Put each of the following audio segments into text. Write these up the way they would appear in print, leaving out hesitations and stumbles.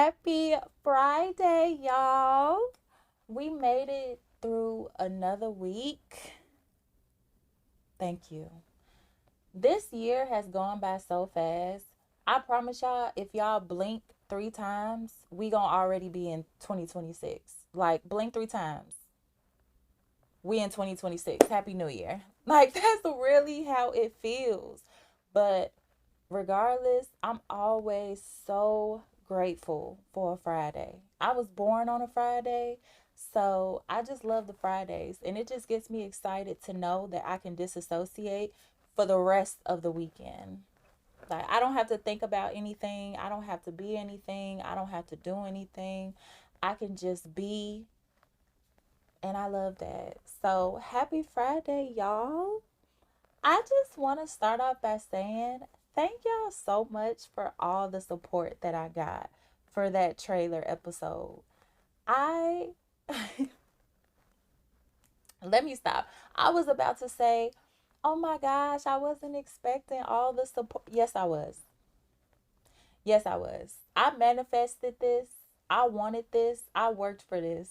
Happy Friday, y'all. We made it through another week. Thank you. This year has gone by so fast. I promise y'all, if y'all blink 3 times, we gonna already be in 2026. Like, blink 3 times. We in 2026. Happy New Year. Like, that's really how it feels. But regardless, I'm always so grateful for a Friday. I was born on a Friday, so I just love the Fridays. And it just gets me excited to know that I can disassociate for the rest of the weekend. Like, I don't have to think about anything, I don't have to be anything, I don't have to do anything. I can just be, and I love that. So, happy Friday, y'all. I just want to start off by saying thank y'all so much for all the support that I got for that trailer episode. I Let me stop. I was about to say, "Oh my gosh, I wasn't expecting all the support." Yes, I was. Yes, I was. I manifested this. I wanted this. I worked for this.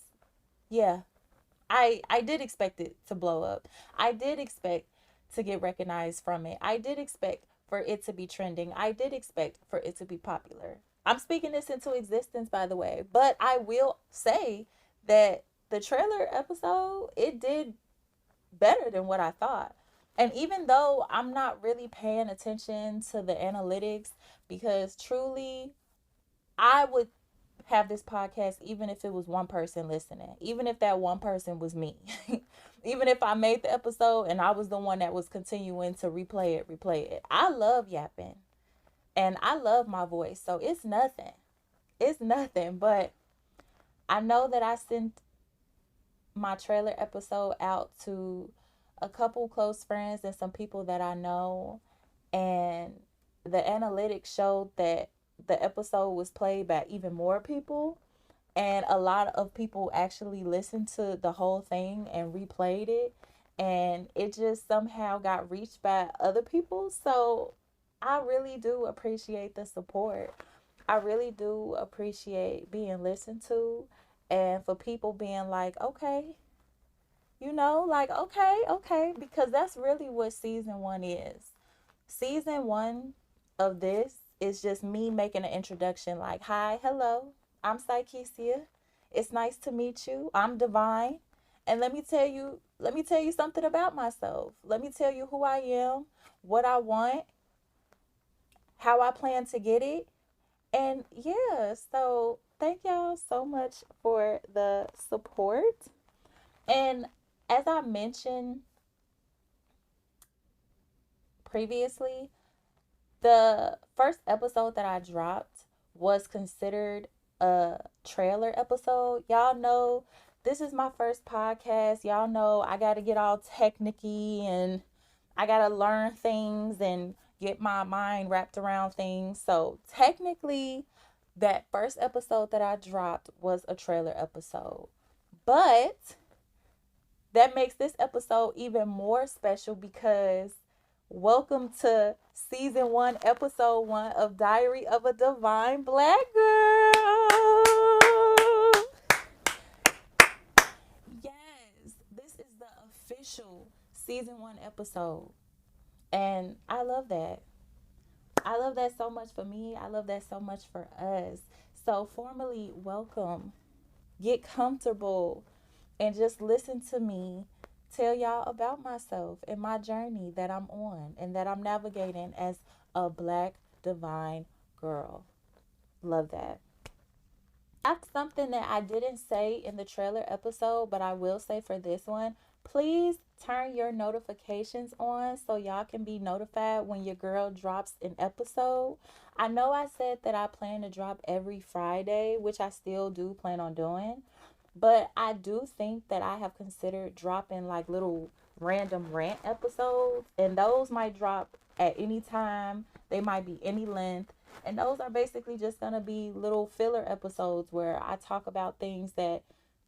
Yeah, I did expect it to blow up. I did expect to get recognized from it. I did expect for it to be trending. I did expect for it to be popular. I'm speaking this into existence, by the way. But I will say that the trailer episode, it did better than what I thought. And even though I'm not really paying attention to the analytics, because truly I would have this podcast even if it was one person listening, even if that one person was me. Even if I made the episode and I was the one that was continuing to replay it. I love yapping and I love my voice. So it's nothing. It's nothing. But I know that I sent my trailer episode out to a couple close friends and some people that I know. And the analytics showed that the episode was played by even more people, and a lot of people actually listened to the whole thing and replayed it, and it just somehow got reached by other people. So I really do appreciate the support. I really do appreciate being listened to, and for people being like, okay, like, okay, okay, because that's really what season 1 is. Season 1 of this is just me making an introduction like, hi, hello, I'm Psychesia. It's nice to meet you. I'm Divine. And let me tell you something about myself. Let me tell you who I am, what I want, how I plan to get it. And yeah, so thank y'all so much for the support. And as I mentioned previously, the first episode that I dropped was considered a trailer episode. Y'all know this is my first podcast. Y'all know I got to get all technicky and I got to learn things and get my mind wrapped around things. So, technically, that first episode that I dropped was a trailer episode. But that makes this episode even more special because welcome to season 1, episode 1 of Diary of a Divine Black Girl. Yes, this is the official season 1 episode. And I love that. I love that so much for me. I love that so much for us. So, formally, welcome. Get comfortable and just listen to me tell y'all about myself and my journey that I'm on and that I'm navigating as a black divine girl. Love that. That's something that I didn't say in the trailer episode, but I will say for this one. Please turn your notifications on so y'all can be notified when your girl drops an episode. I know I said that I plan to drop every Friday, which I still do plan on doing. But I do think that I have considered dropping like little random rant episodes, and those might drop at any time. They might be any length. And those are basically just going to be little filler episodes where I talk about things that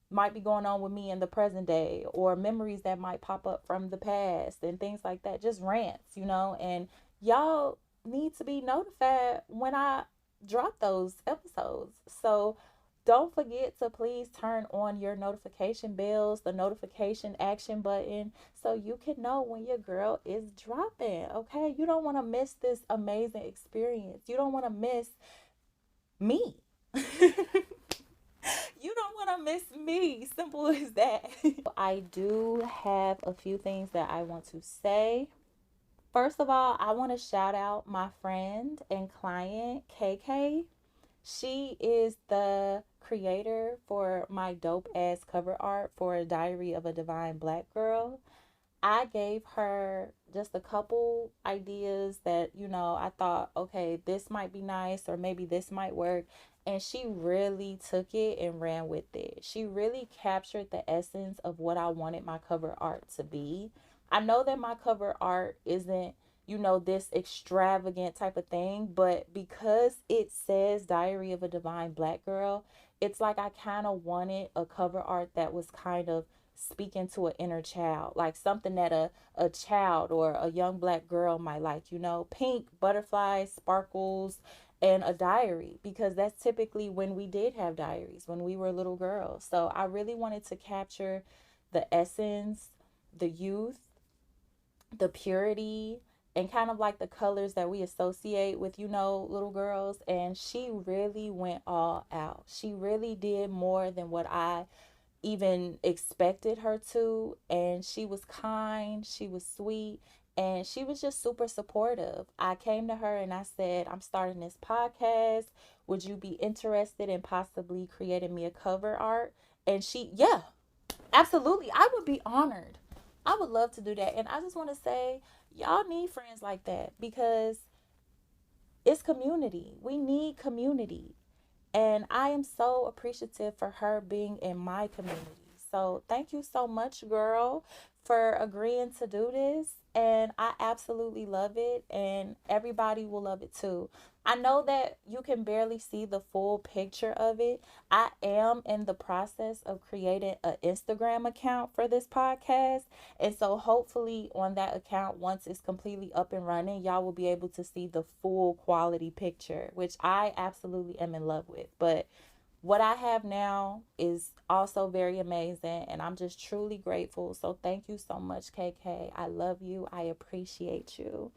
might be going on with me in the present day or memories that might pop up from the past and things like that. Just rants. And y'all need to be notified when I drop those episodes. So don't forget to please turn on your notification bells, the notification action button, so you can know when your girl is dropping. Okay, you don't want to miss this amazing experience. You don't want to miss me. You don't want to miss me. Simple as that. I do have a few things that I want to say. First of all, I want to shout out my friend and client, KK. She is the creator for my dope ass cover art for Diary of a Divine Black Girl. I gave her just a couple ideas that, I thought, okay, this might be nice or maybe this might work. And she really took it and ran with it. She really captured the essence of what I wanted my cover art to be. I know that my cover art isn't, this extravagant type of thing, but because it says Diary of a Divine Black Girl, it's like I kind of wanted a cover art that was kind of speaking to an inner child, like something that a child or a young black girl might like, pink, butterflies, sparkles, and a diary, because that's typically when we did have diaries when we were little girls. So I really wanted to capture the essence, the youth, the purity, and kind of like the colors that we associate with, little girls. And she really went all out. She really did more than what I even expected her to. And she was kind, she was sweet, and she was just super supportive. I came to her and I said, I'm starting this podcast. Would you be interested in possibly creating me a cover art? And she, yeah, absolutely. I would be honored. I would love to do that. And I just want to say, y'all need friends like that, because it's community. We need community. And I am so appreciative for her being in my community. So thank you so much, girl, for agreeing to do this. And I absolutely love it. And everybody will love it too. I know that you can barely see the full picture of it. I am in the process of creating an Instagram account for this podcast. And so hopefully on that account, once it's completely up and running, y'all will be able to see the full quality picture, which I absolutely am in love with. But what I have now is also very amazing, and I'm just truly grateful. So thank you so much, KK. I love you. I appreciate you.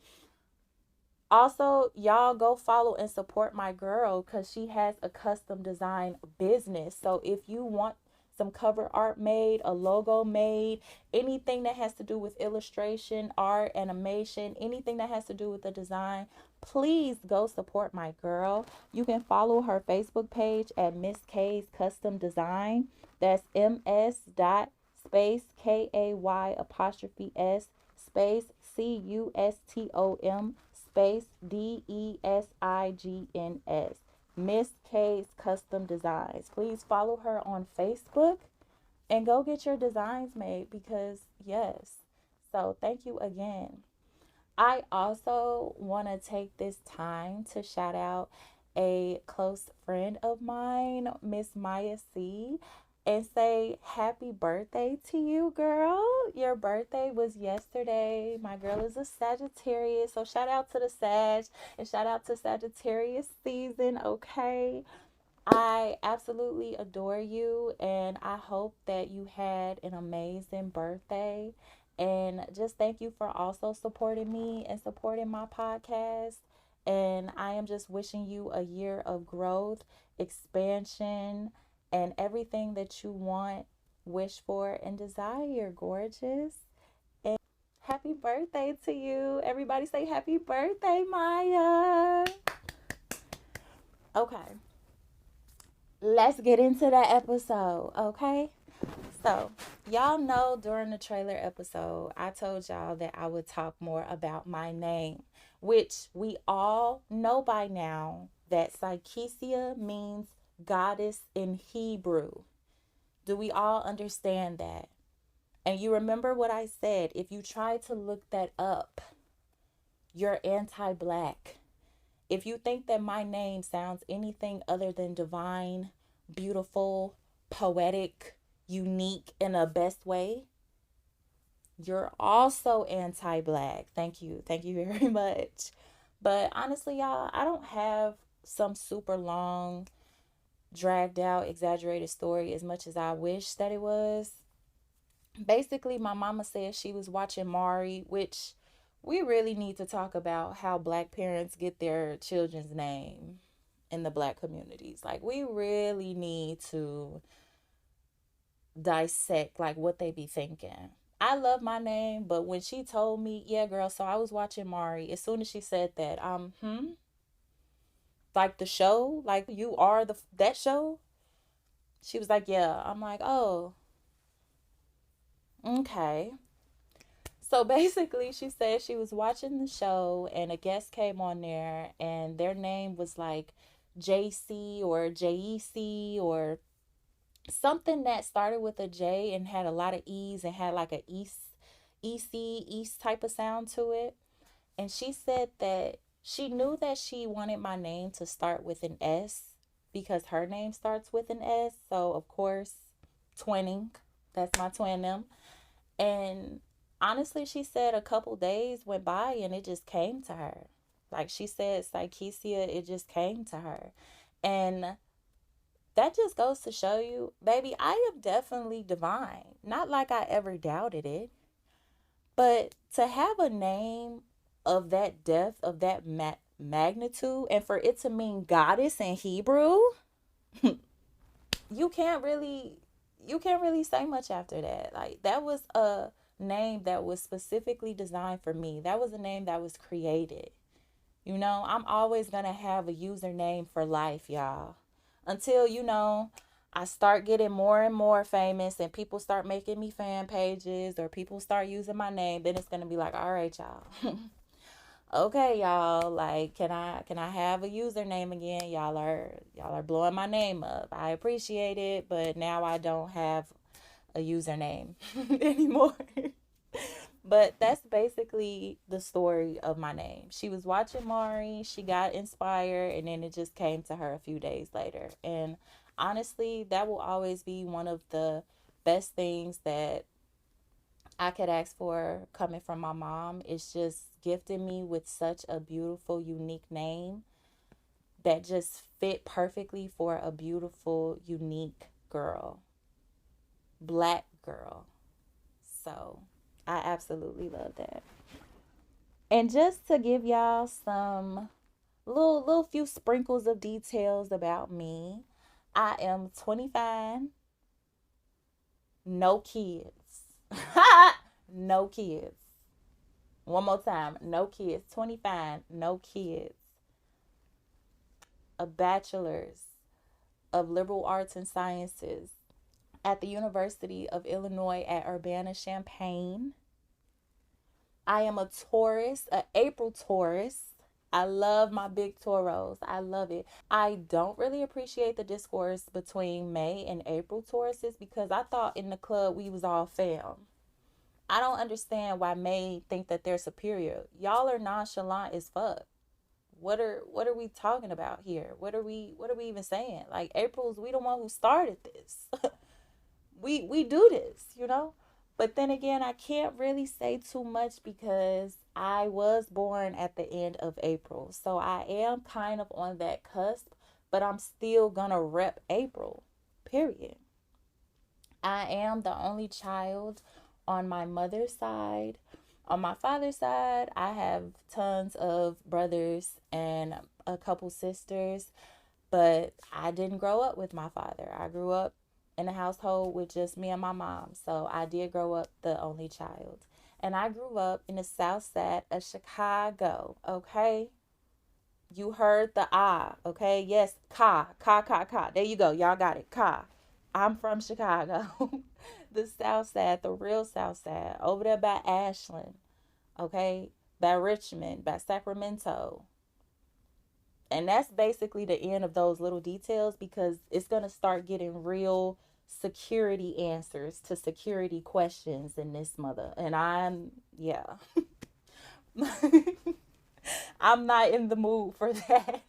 Also, y'all go follow and support my girl, because she has a custom design business. So if you want some cover art made, a logo made, anything that has to do with illustration, art, animation, anything that has to do with the design, please go support my girl. You can follow her Facebook page at Miss K's Custom Design. That's MS dot space KAY apostrophe S space CUSTOM space DESIGNS. Miss K's Custom Designs. Please follow her on Facebook and go get your designs made, because yes. So thank you again. I also want to take this time to shout out a close friend of mine, Miss Maya C, and say happy birthday to you, girl. Your birthday was yesterday. My girl is a Sagittarius, so shout out to the Sag and shout out to Sagittarius season, okay? I absolutely adore you, and I hope that you had an amazing birthday. And just thank you for also supporting me and supporting my podcast. And I am just wishing you a year of growth, expansion, and everything that you want, wish for, and desire, gorgeous. And happy birthday to you. Everybody say happy birthday, Maya. Okay, let's get into the episode, okay? So, y'all know during the trailer episode, I told y'all that I would talk more about my name, which we all know by now that Psychesia means goddess in Hebrew. Do we all understand that? And you remember what I said, if you try to look that up, you're anti black. If you think that my name sounds anything other than divine, beautiful, poetic, unique in a best way, you're also anti black. Thank you. Thank you very much. But honestly, y'all, I don't have some super long, dragged out, exaggerated story as much as I wish that it was. Basically, my mama said she was watching Mari, which we really need to talk about how black parents get their children's name in the black communities. Like, we really need to dissect like what they be thinking. I love my name, but when she told me, yeah, girl, so I was watching Mari, as soon as she said that, like the show, like you are the that show. She was like, yeah. I'm like, oh, okay. So basically, she said she was watching the show and a guest came on there and their name was like JC or JEC or something that started with a J and had a lot of E's and had like a East type of sound to it. And she said that she knew that she wanted my name to start with an S because her name starts with an S. So of course, twinning. That's my twin them. And honestly, she said a couple days went by and it just came to her. Like she said, Psychesia, it just came to her. And that just goes to show you, baby, I am definitely divine. Not like I ever doubted it, but to have a name of that depth, of that magnitude, and for it to mean goddess in Hebrew, you can't really you can't really say much after that. Like that was a name that was specifically designed for me. That was a name that was created. You know, I'm always going to have a username for life, y'all. Until, I start getting more and more famous and people start making me fan pages or people start using my name, then it's going to be like, all right, y'all. Okay, y'all, like can I have a username again? Y'all are blowing my name up. I appreciate it, but now I don't have a username anymore. But that's basically the story of my name. She was watching Mari, she got inspired, and then it just came to her a few days later. And honestly, that will always be one of the best things that I could ask for coming from my mom. It's just gifting me with such a beautiful, unique name that just fit perfectly for a beautiful, unique girl, black girl. So I absolutely love that. And just to give y'all some little few sprinkles of details about me, I am 25, no kids. No kids. One more time, no kids. 25, no kids. A bachelor's of liberal arts and sciences at the University of Illinois at Urbana-Champaign. I am a Taurus, a April Taurus. I love my big Tauros. I love it. I don't really appreciate the discourse between May and April Tauruses because I thought in the club we was all fam. I don't understand why May think that they're superior. Y'all are nonchalant as fuck. What are we talking about here? What are we even saying? Like April's we the one who started this. We do this. But then again, I can't really say too much because I was born at the end of April. So I am kind of on that cusp, but I'm still gonna rep April. Period. I am the only child on my mother's side. On my father's side, I have tons of brothers and a couple sisters, but I didn't grow up with my father. I grew up in a household with just me and my mom. So I did grow up the only child. And I grew up in the south side of Chicago, okay? You heard the ah, okay? Yes, ka. There you go. Y'all got it. Ka. I'm from Chicago. The south side, the real south side, over there by Ashland, okay? By Richmond, by Sacramento. And that's basically the end of those little details because it's going to start getting real security answers to security questions in this mother. And yeah, I'm not in the mood for that.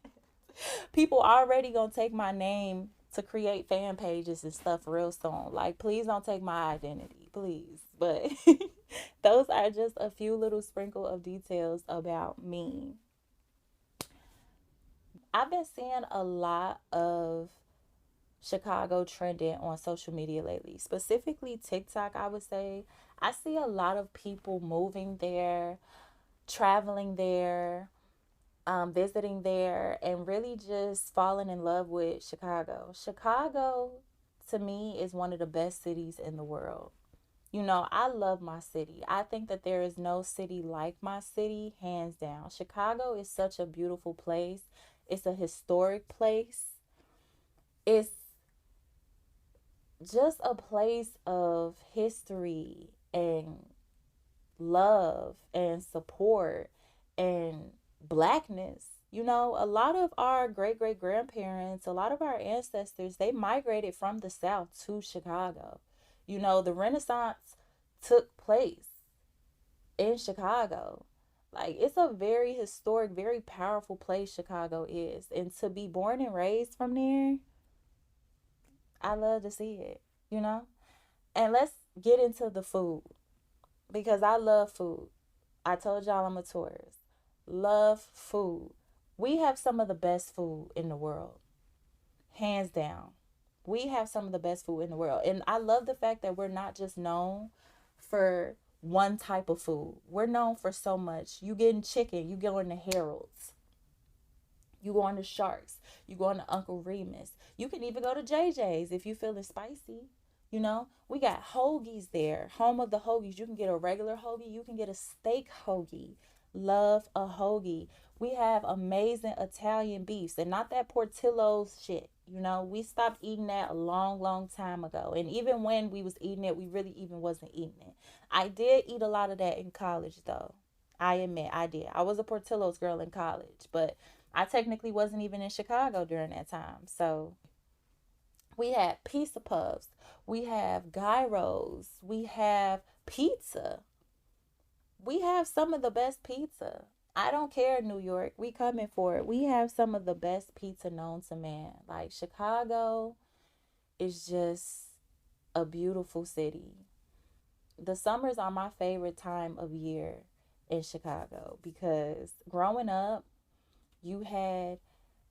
People already going to take my name to create fan pages and stuff real soon. Like, please don't take my identity, please. But those are just a few little sprinkle of details about me. I've been seeing a lot of Chicago trending on social media lately, specifically TikTok, I would say. I see a lot of people moving there, traveling there, visiting there, and really just falling in love with Chicago. Chicago, to me, is one of the best cities in the world. I love my city. I think that there is no city like my city, hands down. Chicago is such a beautiful place. It's a historic place. It's just a place of history and love and support and blackness. A lot of our great great grandparents, a lot of our ancestors, they migrated from the South to Chicago. The Renaissance took place in Chicago. Like, it's a very historic, very powerful place Chicago is. And to be born and raised from there, I love to see it, you know? And let's get into the food because I love food. I told y'all I'm a tourist. Love food. We have some of the best food in the world, hands down. We have some of the best food in the world. And I love the fact that we're not just known for one type of food. We're known for so much. You getting chicken, you going to Harold's, you going to Sharks, you going to Uncle Remus. You can even go to JJ's if you feeling spicy. We got hoagies there, home of the hoagies. You can get a regular hoagie, you can get a steak hoagie. Love a hoagie. We have amazing Italian beefs and not that Portillo's shit. We stopped eating that a long, long time ago. And even when we was eating it, we really even wasn't eating it. I did eat a lot of that in college though. I admit I did. I was a Portillo's girl in college, but I technically wasn't even in Chicago during that time. So we had pizza puffs, we have gyros, we have pizza. We have some of the best pizza. I don't care, New York. We coming for it. We have some of the best pizza known to man. Like, Chicago is just a beautiful city. The summers are my favorite time of year in Chicago because growing up, you had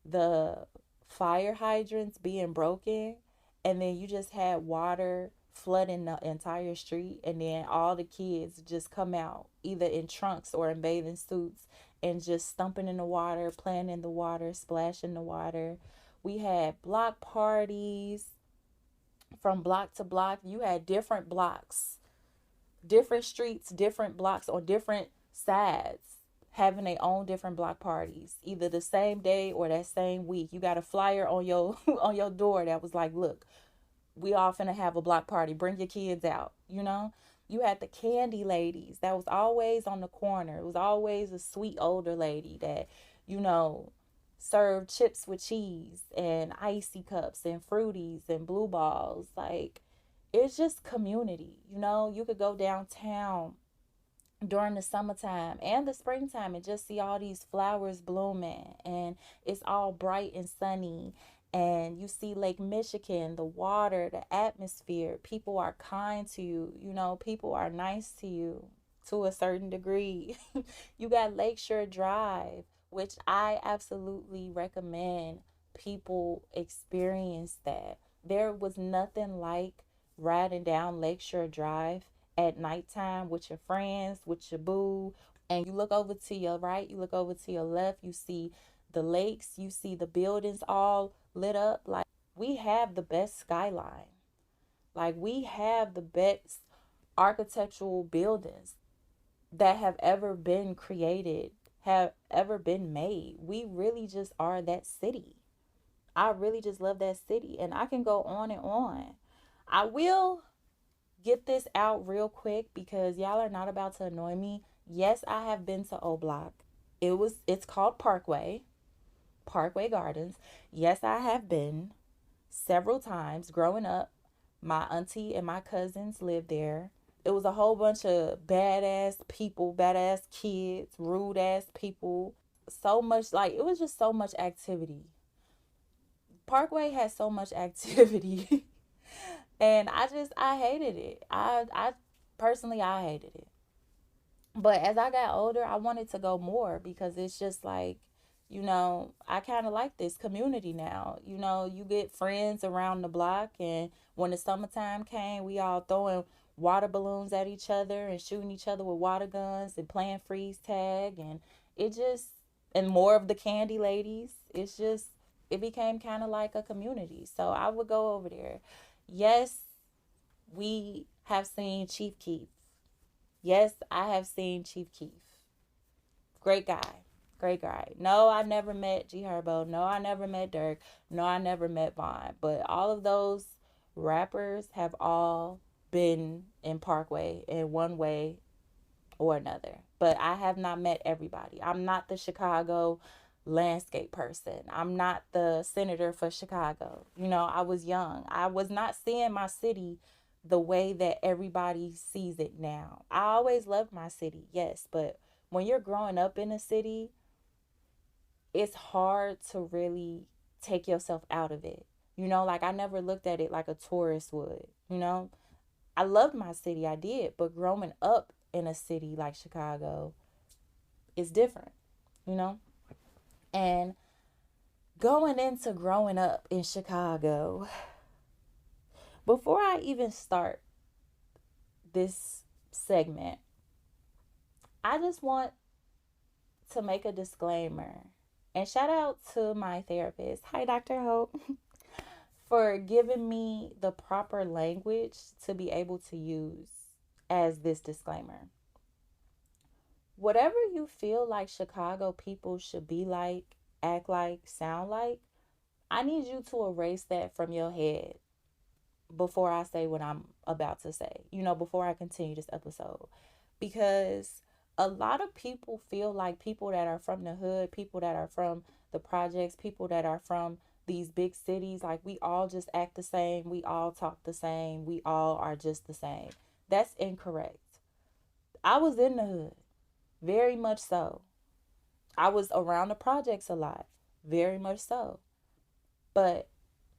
the fire hydrants being broken, and then you just had water flooding the entire street, and then all the kids just come out either in trunks or in bathing suits and just stumping in the water, playing in the water, splashing the water. We had block parties from block to block. You had different blocks, different streets, different blocks on different sides having their own different block parties either the same day or that same week. You got a flyer on your on your door that was like, look, we all finna have a block party, bring your kids out. You had the candy ladies that was always on the corner. It was always a sweet older lady that you know served chips with cheese and icy cups and fruities and blue balls. Like, it's just community. You could go downtown during the summertime and the springtime and just see all these flowers blooming, and it's all bright and sunny, and you see Lake Michigan, the water, the atmosphere. People are kind to you. People are nice to you to a certain degree. You got Lakeshore Drive, which I absolutely recommend people experience that. There was nothing like riding down Lakeshore Drive at nighttime with your friends, with your boo, and you look over to your right, you look over to your left, you see the lakes, you see the buildings all lit up. Like, we have the best skyline. Like, we have the best architectural buildings that have ever been created, have ever been made. We really just are that city. I really just love that city, and I can go on and on. I will get this out real quick because y'all are not about to annoy me. Yes, I have been to O Block. It's called Parkway Gardens. Yes, I have been several times growing up. My auntie and my cousins lived there. It was a whole bunch of badass people, badass kids, rude ass people. So much, like, it was just so much activity. Parkway had so much activity. And I hated it. I personally, I hated it. But as I got older, I wanted to go more because it's just like, I kind of like this community now. You get friends around the block, and when the summertime came, we all throwing water balloons at each other and shooting each other with water guns and playing freeze tag, and it just, and more of the candy ladies. It became kind of like a community. So I would go over there. Yes, we have seen Chief Keef. Yes, I have seen Chief Keef. Great guy. Great guy. No, I never met G Herbo. No, I never met Dirk. No, I never met Vaughn. But all of those rappers have all been in Parkway in one way or another. But I have not met everybody. I'm not the Chicago landscape person. I'm not the senator for Chicago. I was young. I was not seeing my city the way that everybody sees it now. I always loved my city, yes, but when you're growing up in a city, it's hard to really take yourself out of it. Like I never looked at it like a tourist would. I loved my city, I did, but growing up in a city like Chicago is different, you know? And going into growing up in Chicago, before I even start this segment, I just want to make a disclaimer and shout out to my therapist. Hi, Dr. Hope. For giving me the proper language to be able to use as this disclaimer. Whatever you feel like Chicago people should be like, act like, sound like, I need you to erase that from your head before I say what I'm about to say, before I continue this episode. Because a lot of people feel like people that are from the hood, people that are from the projects, people that are from these big cities, like we all just act the same, we all talk the same, we all are just the same. That's incorrect. I was in the hood, very much so. I was around the projects a lot, very much so. But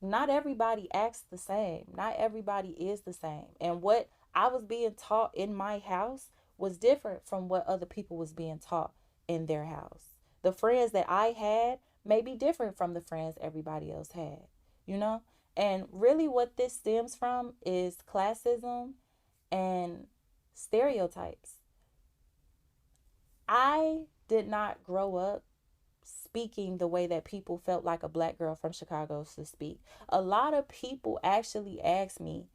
not everybody acts the same. Not everybody is the same. And what I was being taught in my house was different from what other people was being taught in their house. The friends that I had may be different from the friends everybody else had, you know? And really what this stems from is classism and stereotypes. I did not grow up speaking the way that people felt like a black girl from Chicago should speak. A lot of people actually ask me,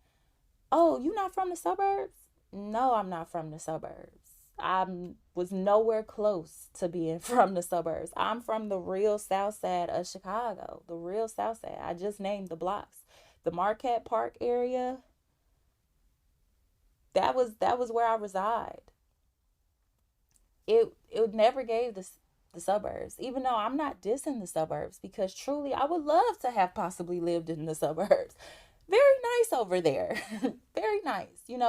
"Oh, you not from the suburbs?" No, I'm not from the suburbs. I was nowhere close to being from the suburbs. I'm from the real south side of Chicago, the real south side. I just named the blocks. The Marquette Park area, that was where I reside. It never gave the suburbs, even though I'm not dissing the suburbs, because truly I would love to have possibly lived in the suburbs. Very nice over there. Very nice.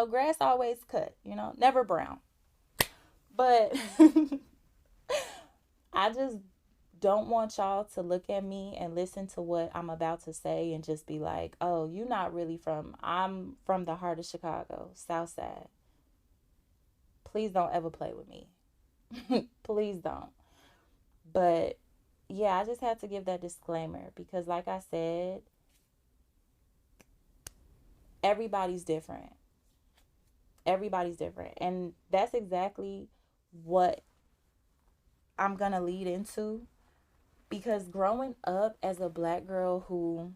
Grass always cut, never brown. But I just don't want y'all to look at me and listen to what I'm about to say and just be like, "Oh, you're not really I'm from the heart of Chicago, South Side." Please don't ever play with me. Please don't. But yeah, I just had to give that disclaimer because, like I said, everybody's different. Everybody's different. And that's exactly what I'm going to lead into, because growing up as a black girl who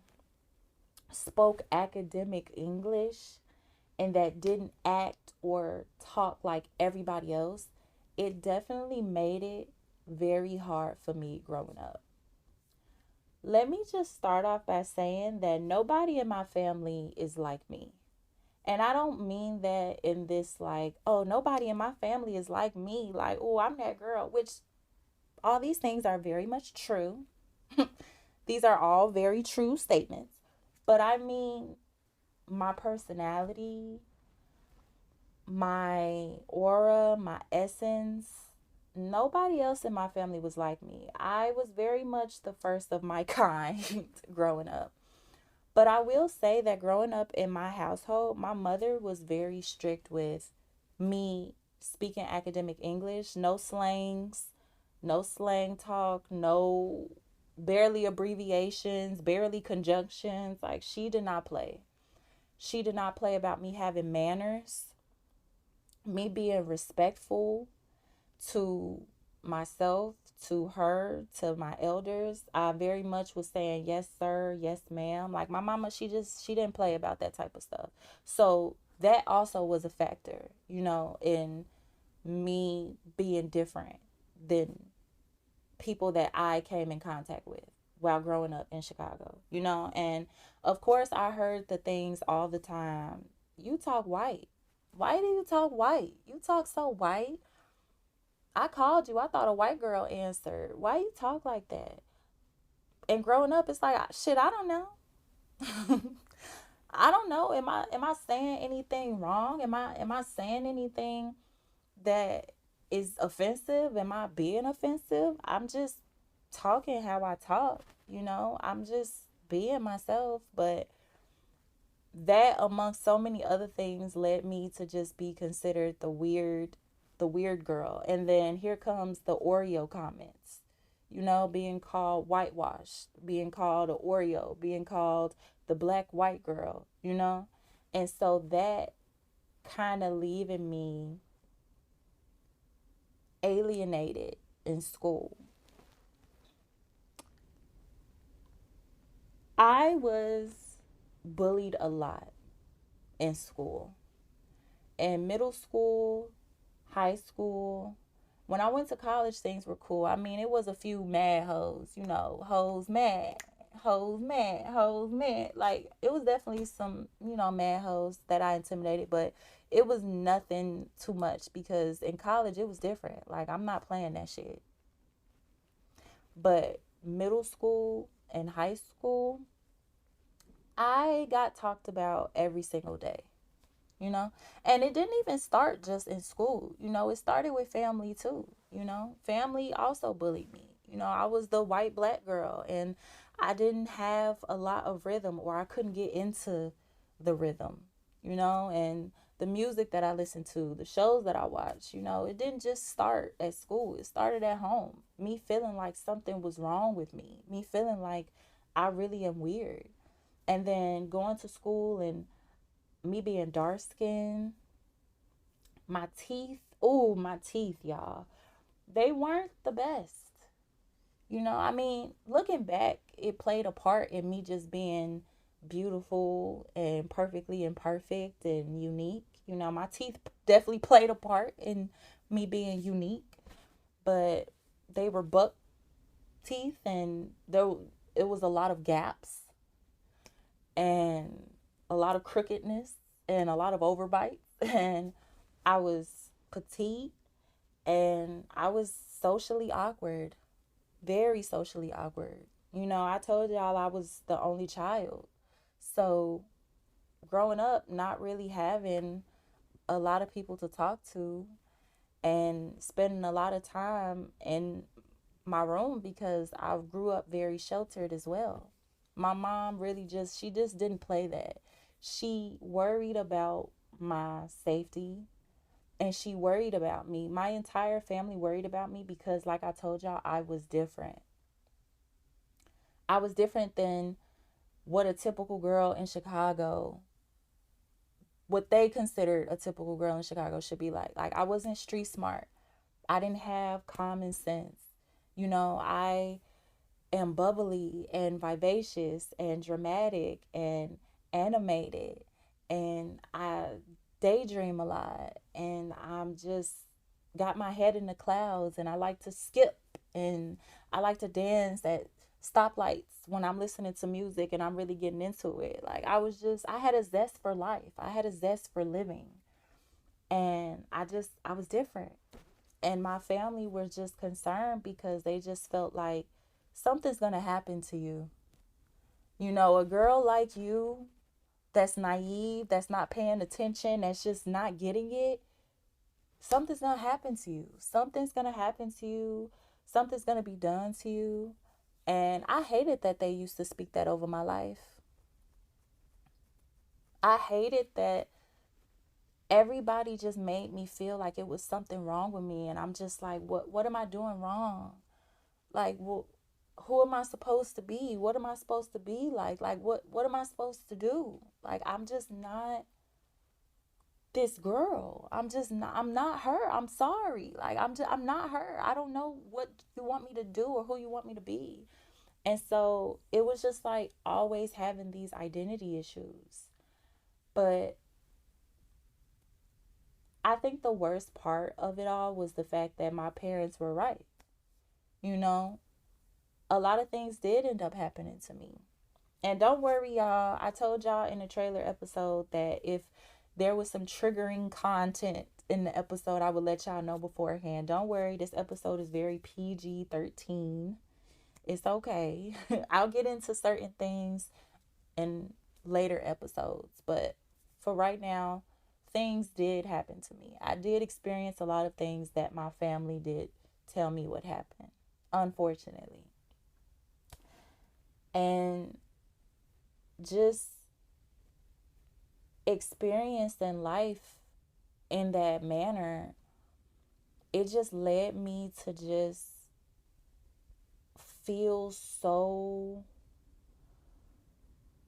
spoke academic English and that didn't act or talk like everybody else, it definitely made it very hard for me growing up. Let me just start off by saying that nobody in my family is like me. And I don't mean that in this like, "Oh, nobody in my family is like me." Like, "Oh, I'm that girl," which all these things are very much true. These are all very true statements. But I mean, my personality, my aura, my essence, nobody else in my family was like me. I was very much the first of my kind growing up. But I will say that growing up in my household, my mother was very strict with me speaking academic English, no slangs, No slang talk, no barely abbreviations, barely conjunctions. Like, she did not play. She did not play about me having manners, me being respectful to myself, to her, to my elders. I very much was saying yes sir, yes ma'am. Like, my mama, she didn't play about that type of stuff. So that also was a factor, in me being different than people that I came in contact with while growing up in Chicago. And of course, I heard the things all the time. You talk white. Why do you talk white? You talk so white. I called you. I thought a white girl answered. Why you talk like that? And growing up, it's like, shit, I don't know. I don't know. Am I saying anything wrong? Am I saying anything that is offensive? Am I being offensive? I'm just talking how I talk. I'm just being myself. But that, amongst so many other things, led me to just be considered the weird girl. And then here comes the Oreo comments. Being called whitewashed, being called a Oreo, being called the black white girl. And so that kind of leaving me alienated in school. I was bullied a lot in school. In middle school, high school. When I went to college, things were cool. I mean, it was a few mad hoes, hoes mad, hoes mad, hoes mad. Like, it was definitely some, mad hoes that I intimidated, but it was nothing too much because in college it was different. Like, I'm not playing that shit. But middle school and high school, I got talked about every single day, you know? And it didn't even start just in school, it started with family too. Family also bullied me. I was the white black girl and I didn't have a lot of rhythm, or I couldn't get into the rhythm, and the music that I listened to, the shows that I watched, it didn't just start at school. It started at home. Me feeling like something was wrong with me feeling like I really am weird. And then going to school and me being dark skinned, my teeth, oh, my teeth, y'all, they weren't the best. I mean, looking back, it played a part in me just being beautiful and perfectly imperfect and unique. My teeth definitely played a part in me being unique, but they were buck teeth, and it was a lot of gaps and a lot of crookedness and a lot of overbites. And I was petite and I was socially awkward, very socially awkward. I told y'all I was the only child. So growing up, not really having a lot of people to talk to and spending a lot of time in my room because I grew up very sheltered as well. My mom really she just didn't play that. She worried about my safety and she worried about me. My entire family worried about me because, like I told y'all, I was different. I was different than what a typical girl in Chicago, what they considered a typical girl in Chicago should be like. Like, I wasn't street smart. I didn't have common sense. I am bubbly and vivacious and dramatic and animated, and I daydream a lot, and I'm just got my head in the clouds, and I like to skip, and I like to dance at stoplights when I'm listening to music and I'm really getting into it. Like, I had a zest for life. I had a zest for living. And I was different. And my family was just concerned because they just felt like something's going to happen to you. A girl like you that's naive, that's not paying attention, that's just not getting it, something's going to happen to you. Something's going to happen to you. Something's going to be done to you. And I hated that they used to speak that over my life. I hated that everybody just made me feel like it was something wrong with me, and I'm just like, what am I doing wrong? Like, well, who am I supposed to be? What am I supposed to be like what am I supposed to do? Like, I'm just not this girl. I'm not her. I'm sorry. Like, I'm not her. I don't know what you want me to do or who you want me to be. And so it was just like always having these identity issues. But I think the worst part of it all was the fact that my parents were right. You know, a lot of things did end up happening to me. And don't worry, y'all. I told y'all in the trailer episode that if there was some triggering content in the episode, I would let y'all know beforehand. Don't worry, this episode is very PG 13. It's okay. I'll get into certain things in later episodes, but for right now, things did happen to me. I did experience a lot of things that my family did tell me would happen, unfortunately. And just experiencing life in that manner, it just led me to just feel so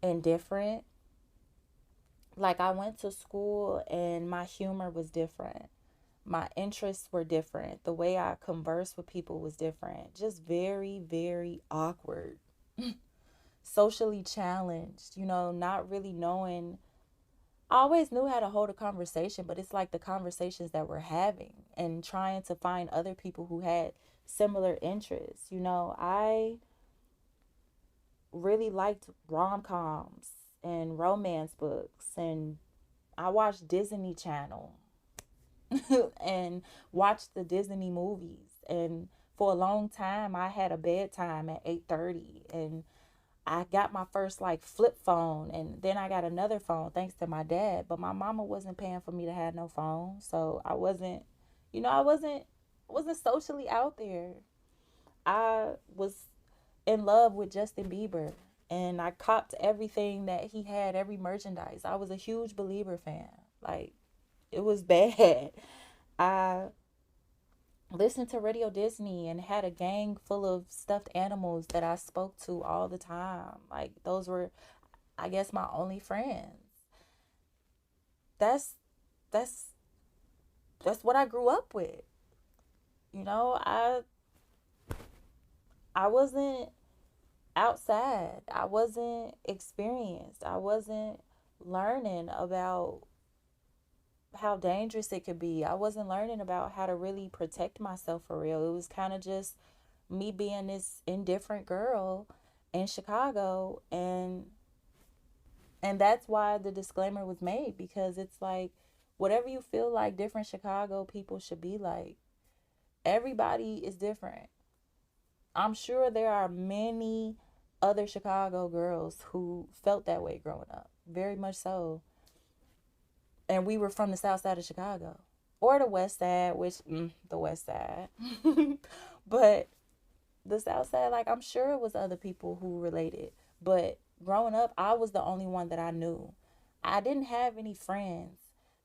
indifferent. Like, I went to school and my humor was different. My interests were different. The way I conversed with people was different. Just very, very awkward. Socially challenged, not really knowing. I always knew how to hold a conversation, but it's like the conversations that we're having and trying to find other people who had similar interests. I really liked rom-coms and romance books, and I watched Disney Channel and watched the Disney movies. And for a long time, I had a bedtime at 8:30, and I got my first like flip phone, and then I got another phone thanks to my dad. But my mama wasn't paying for me to have no phone, so I wasn't socially out there. I was in love with Justin Bieber, and I copped everything that he had, every merchandise. I was a huge Belieber fan. Like, it was bad. I listened to Radio Disney and had a gang full of stuffed animals that I spoke to all the time. Like, those were, I guess, my only friends. That's that's that's what I grew up with. You know, I wasn't outside. I wasn't experienced. I wasn't learning about how dangerous it could be. I wasn't learning about how to really protect myself for real. It was kind of just me being this indifferent girl in Chicago, and that's why the disclaimer was made, because it's like, whatever you feel like different Chicago people should be like, everybody is different. I'm sure there are many other Chicago girls who felt that way growing up, very much so. And we were from the south side of Chicago, or the west side, which, the west side. But the south side, like, I'm sure it was other people who related. But growing up, I was the only one that I knew. I didn't have any friends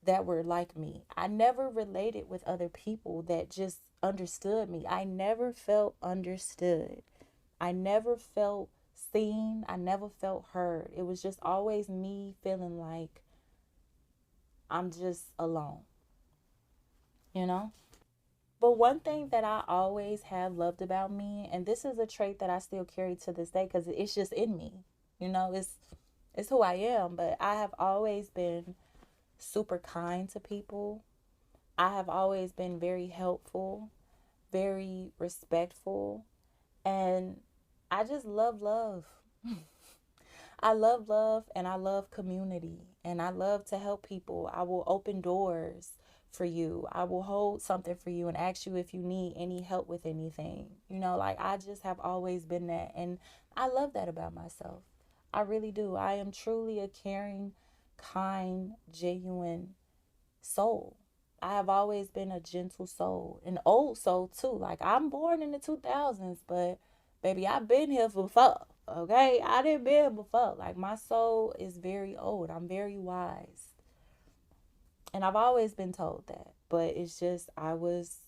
that were like me. I never related with other people that just understood me. I never felt understood. I never felt seen. I never felt heard. It was just always me feeling like I'm just alone, you know? But one thing that I always have loved about me, and this is a trait that I still carry to this day because it's just in me, it's who I am. But I have always been super kind to people. I have always been very helpful, very respectful, and I just love love. I love love, and I love community, and I love to help people. I will open doors for you. I will hold something for you and ask you if you need any help with anything. Like, I just have always been that, and I love that about myself. I really do. I am truly a caring, kind, genuine soul. I have always been a gentle soul, an old soul too. Like, I'm born in the 2000s, but baby, I've been here before. Okay, I didn't been before. Like, my soul is very old. I'm very wise. And I've always been told that, but it's just I was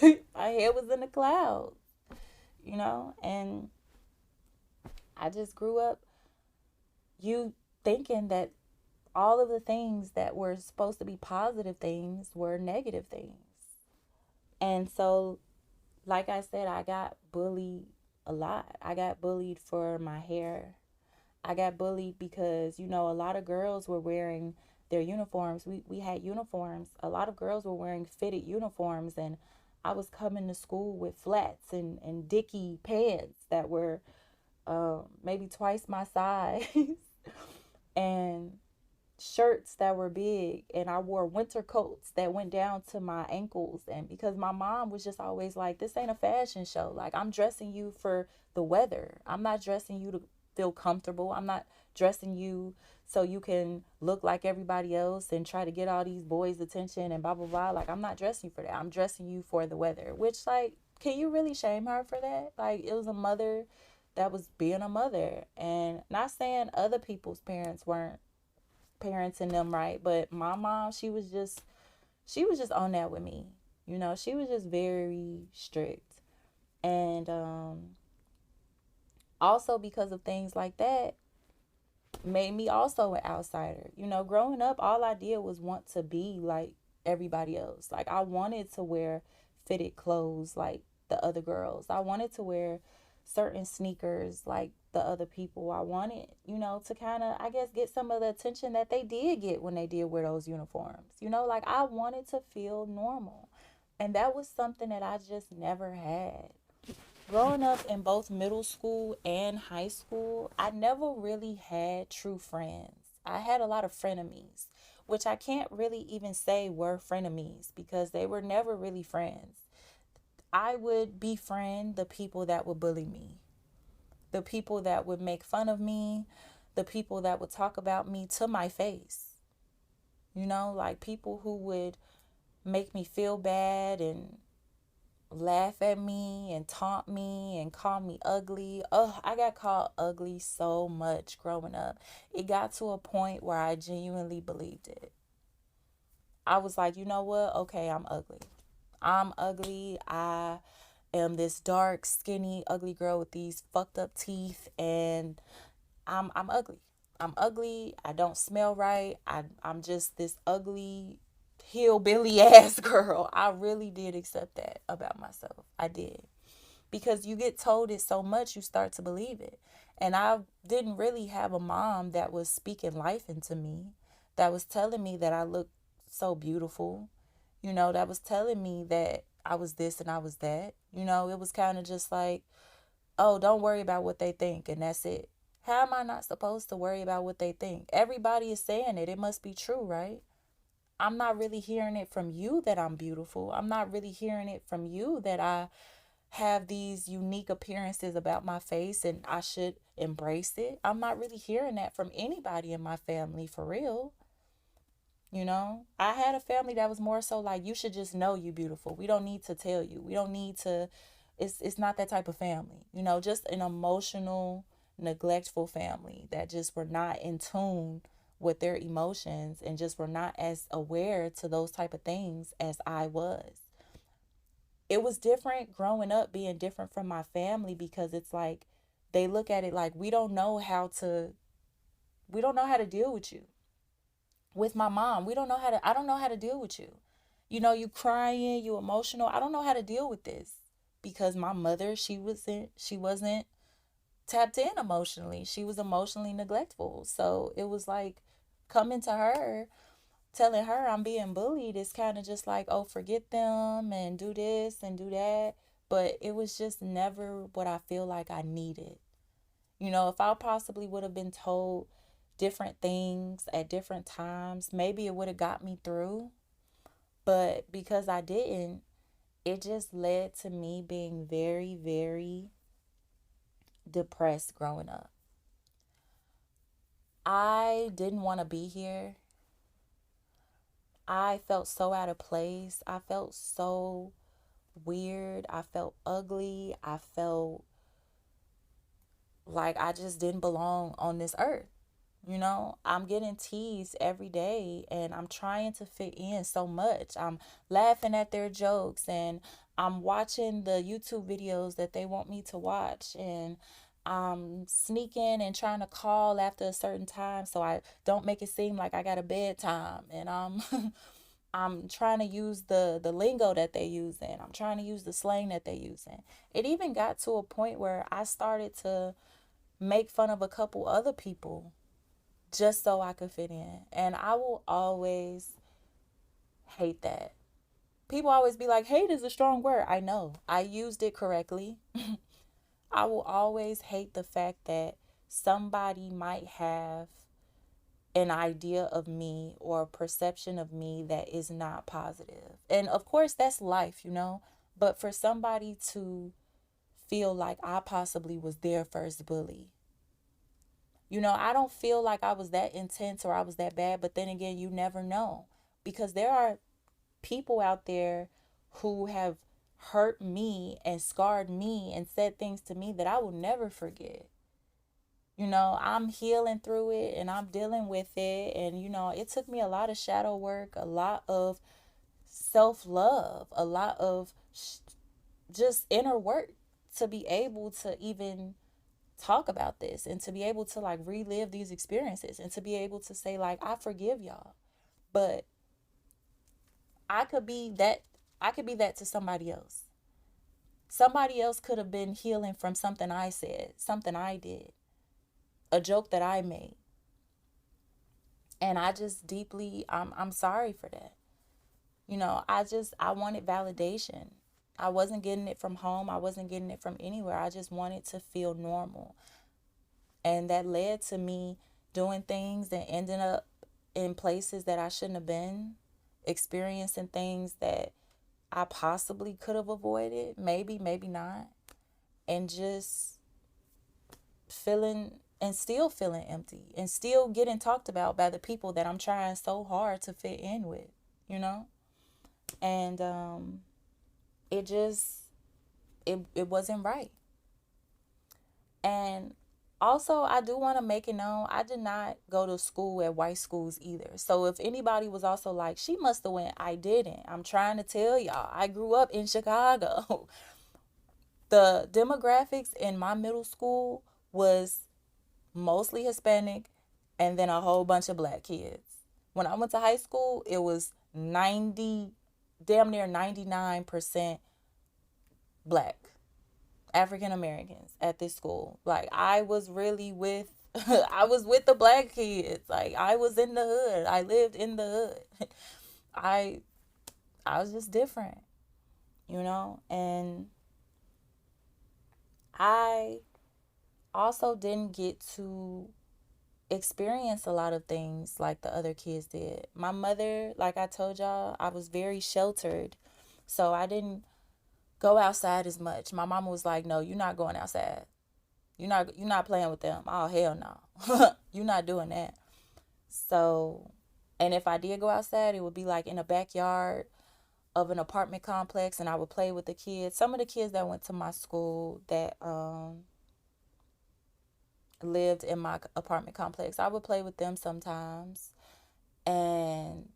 my head was in the clouds, and I just grew up you thinking that all of the things that were supposed to be positive things were negative things. And so, like I said, I got bullied a lot. I got bullied for my hair. I got bullied because, a lot of girls were wearing their uniforms. We had uniforms. A lot of girls were wearing fitted uniforms, and I was coming to school with flats and dicky pants that were maybe twice my size and shirts that were big, and I wore winter coats that went down to my ankles. And because my mom was just always like, this ain't a fashion show. Like, I'm dressing you for the weather. I'm not dressing you to feel comfortable. I'm not dressing you so you can look like everybody else and try to get all these boys' attention and blah blah blah. Like, I'm not dressing you for that. I'm dressing you for the weather. Which, like, can you really shame her for that? Like, it was a mother that was being a mother. And not saying other people's parents weren't parenting them right, but my mom, she was just on that with me. She was just very strict. And also because of things like that, made me also an outsider. Growing up, all I did was want to be like everybody else. Like, I wanted to wear fitted clothes like the other girls. I wanted to wear certain sneakers like the other people. I wanted, to kind of, I guess, get some of the attention that they did get when they did wear those uniforms. Like, I wanted to feel normal. And that was something that I just never had. Growing up in both middle school and high school, I never really had true friends. I had a lot of frenemies, which I can't really even say were frenemies because they were never really friends. I would befriend the people that would bully me, the people that would make fun of me, the people that would talk about me to my face. Like people who would make me feel bad and laugh at me and taunt me and call me ugly. Oh, I got called ugly so much growing up. It got to a point where I genuinely believed it. I was like, you know what? Okay, I'm ugly. I'm ugly. I am this dark, skinny, ugly girl with these fucked up teeth, and I'm ugly. I'm ugly. I don't smell right. I'm just this ugly hillbilly ass girl. I really did accept that about myself. I did. Because you get told it so much, you start to believe it. And I didn't really have a mom that was speaking life into me, that was telling me that I looked so beautiful, that was telling me that I was this and I was that. It was kind of just like, oh, don't worry about what they think, and that's it. How am I not supposed to worry about what they think? Everybody is saying it. It must be true, right? I'm not really hearing it from you that I'm beautiful. I'm not really hearing it from you that I have these unique appearances about my face and I should embrace it. I'm not really hearing that from anybody in my family for real. I had a family that was more so like, you should just know you beautiful. We don't need to tell you. We don't need to. It's not that type of family. Just an emotional, neglectful family that just were not in tune with their emotions and just were not as aware to those type of things as I was. It was different growing up, being different from my family, because it's like they look at it like we don't know how to deal with you. With my mom, I don't know how to deal with you. You crying, you emotional. I don't know how to deal with this because my mother, she wasn't tapped in emotionally. She was emotionally neglectful. So it was like coming to her, telling her I'm being bullied is kind of just like, oh, forget them and do this and do that. But it was just never what I feel like I needed. If I possibly would have been told different things at different times, maybe it would have got me through. But because I didn't, it just led to me being very, very depressed growing up. I didn't want to be here. I felt so out of place. I felt so weird. I felt ugly. I felt like I just didn't belong on this earth. I'm getting teased every day and I'm trying to fit in so much. I'm laughing at their jokes and I'm watching the YouTube videos that they want me to watch, and I'm sneaking and trying to call after a certain time so I don't make it seem like I got a bedtime, and I'm I'm trying to use the lingo that they use in. I'm trying to use the slang that they use in. It even got to a point where I started to make fun of a couple other people just so I could fit in. And I will always hate that. People always be like, hate is a strong word. I know. I used it correctly. I will always hate the fact that somebody might have an idea of me or a perception of me that is not positive. And of course, that's life. But for somebody to feel like I possibly was their first bully, I don't feel like I was that intense or I was that bad, but then again, you never know, because there are people out there who have hurt me and scarred me and said things to me that I will never forget. I'm healing through it and I'm dealing with it. And, it took me a lot of shadow work, a lot of self love, a lot of just inner work to be able to even talk about this and to be able to like relive these experiences and to be able to say, like, I forgive y'all. But I could be that. I could be that to somebody else. Somebody else could have been healing from something I said, something I did, a joke that I made. And I just deeply, I'm sorry for that. I wanted validation. I wasn't getting it from home. I wasn't getting it from anywhere. I just wanted to feel normal. And that led to me doing things and ending up in places that I shouldn't have been, experiencing things that I possibly could have avoided, maybe, maybe not, and just feeling and still feeling empty and still getting talked about by the people that I'm trying so hard to fit in with, you know? And it just it wasn't right. And also, I do want to make it known I did not go to school at white schools either. So if anybody was also like, she must have went, I didn't. I'm trying to tell y'all, I grew up in Chicago. The demographics in my middle school was mostly Hispanic and then a whole bunch of black kids. When I went to high school, it was 90, damn near 99% black. African Americans at this school. Like, I was really with I was with the black kids. Like, I was in the hood. I lived in the hood. I I was just different, And I also didn't get to experience a lot of things like the other kids did. My mother, like I told y'all, I was very sheltered. So I didn't go outside as much. My mama was like, "No, you're not going outside. You're not playing with them. Oh, hell no. You're not doing that." So, and if I did go outside, it would be like in a backyard of an apartment complex, and I would play with the kids. Some of the kids that went to my school that lived in my apartment complex, I would play with them sometimes, and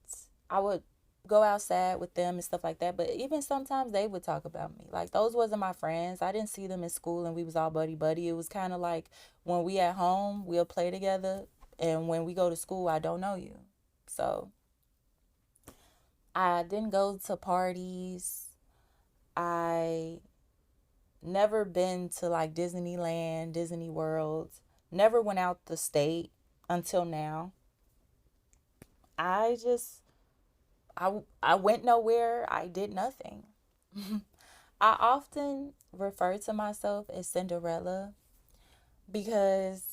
I would go outside with them and stuff like that. But even sometimes they would talk about me. Like, those wasn't my friends. I didn't see them in school and we was all buddy buddy. It was kind of like when we at home, we'll play together, and when we go to school, I don't know you. So I didn't go to parties. I never been to like Disneyland, Disney World. Never went out the state until now. I just I went nowhere. I did nothing. I often refer to myself as Cinderella because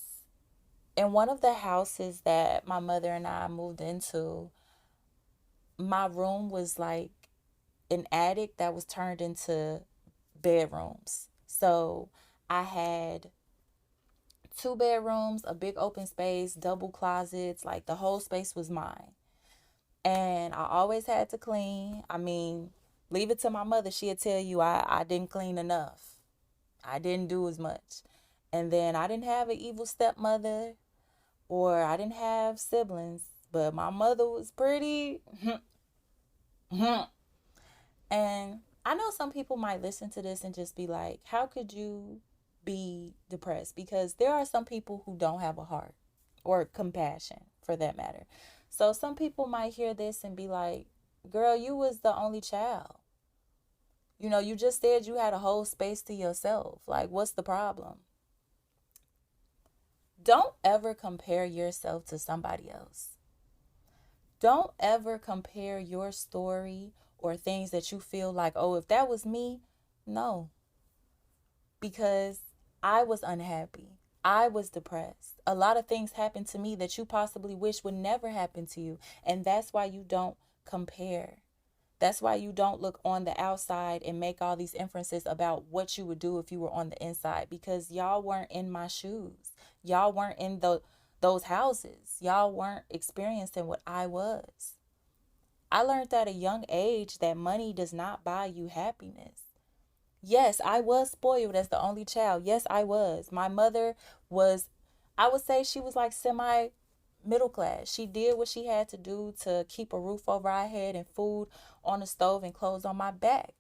in one of the houses that my mother and I moved into, my room was like an attic that was turned into bedrooms. So I had two bedrooms, a big open space, double closets, like the whole space was mine. And I always had to clean. I mean, leave it to my mother. She'll tell you I didn't clean enough. I didn't do as much. And then I didn't have an evil stepmother. Or I didn't have siblings, but my mother was pretty. And I know some people might listen to this and just be like, how could you be depressed? Because there are some people who don't have a heart or compassion for that matter. So some people might hear this and be like, girl, you was the only child. You know, you just said you had a whole space to yourself. Like, what's the problem? Don't ever compare yourself to somebody else. Don't ever compare your story or things that you feel like, oh, if that was me, no, because I was unhappy. I was depressed. A lot of things happened to me that you possibly wish would never happen to you. And that's why you don't compare. That's why you don't look on the outside and make all these inferences about what you would do if you were on the inside, because y'all weren't in my shoes. Y'all weren't in those houses. Y'all weren't experiencing what I was. I learned at a young age that money does not buy you happiness. Yes, I was spoiled as the only child. Yes, I was. My mother was, I would say she was like semi middle class. She did what she had to do to keep a roof over our head and food on the stove and clothes on my back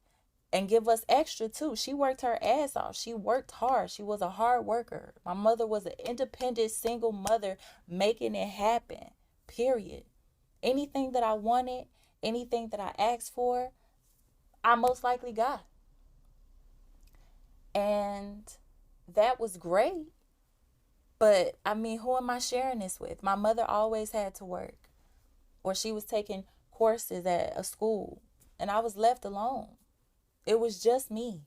and give us extra too. She worked her ass off. She worked hard. She was a hard worker. My mother was an independent single mother making it happen. Period. Anything that I wanted, anything that I asked for, I most likely got. And that was great. But I mean, who am I sharing this with? My mother always had to work, or she was taking courses at a school, and I was left alone. It was just me.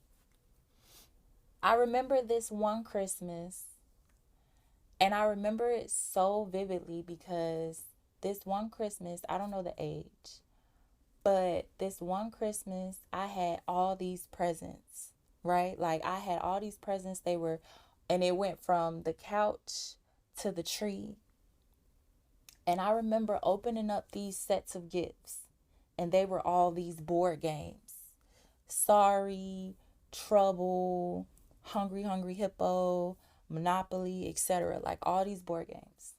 I remember this one Christmas, and I remember it so vividly because this one Christmas, I don't know the age, but this one Christmas, I had all these presents, right? Like I had all these presents. And it went from the couch to the tree. And I remember opening up these sets of gifts, and they were all these board games: Sorry, Trouble, Hungry Hungry Hippo, Monopoly, etc. Like all these board games.